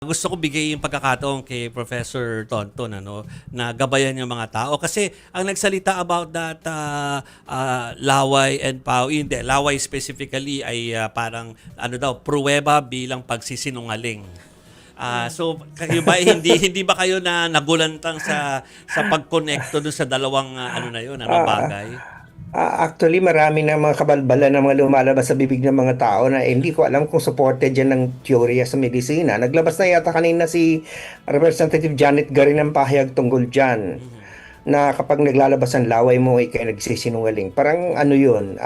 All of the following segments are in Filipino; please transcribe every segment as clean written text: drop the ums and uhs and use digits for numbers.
Gusto ko bigay yung pagkakataon kay Professor Tonton na gabayan yung mga tao kasi ang nagsalita about that laway and pao, hindi, laway specifically ay parang pruweba bilang pagsisinungaling. So kayo ba hindi ba kayo na nagulantang sa pagkonekto dun sa dalawang Ah, bagay? actually, marami na mga kabalbalan na mga lumalabas sa bibig ng mga tao na hindi ko alam kung supported yan ng teorya sa medisina. Naglabas na yata kanina si Representative Janet Garin ng pahayag tungkol dyan Mhm. na kapag naglalabas ang laway mo, ikaw nagsisinungaling. Parang ano yun,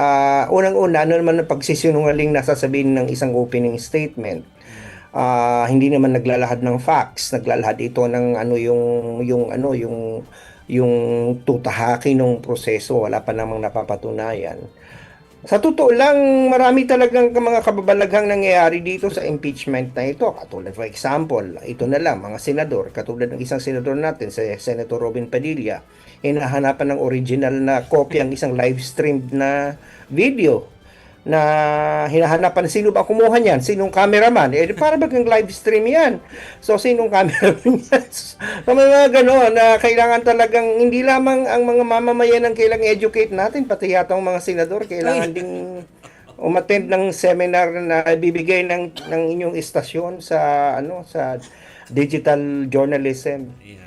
unang-una, ano naman ang pagsisinungaling na sasabihin ng isang opening statement? Mhm. Hindi naman naglalahad ng facts, naglalahad ito ng yung tutahaki ng proseso, wala pa namang napapatunayan. Sa totoo lang, marami talagang mga kababalaghang nangyayari dito sa impeachment na ito. Katulad, for example, ito na lang, mga senador, katulad ng isang senador natin, si Senator Robin Padilla, hinahanapan ng original na kopya ng isang live stream na video na hinahanapan sino ba kumuha niyan, sinong cameraman, para bagang live stream yan. So sinong cameraman yan? So may mga gano'n na kailangan talagang hindi lamang ang mga mamamayan ang kailangang educate natin, pati yata ang mga senador Ay, kailangan ding umattend ng seminar na bibigay ng inyong istasyon sa sa digital journalism. yeah.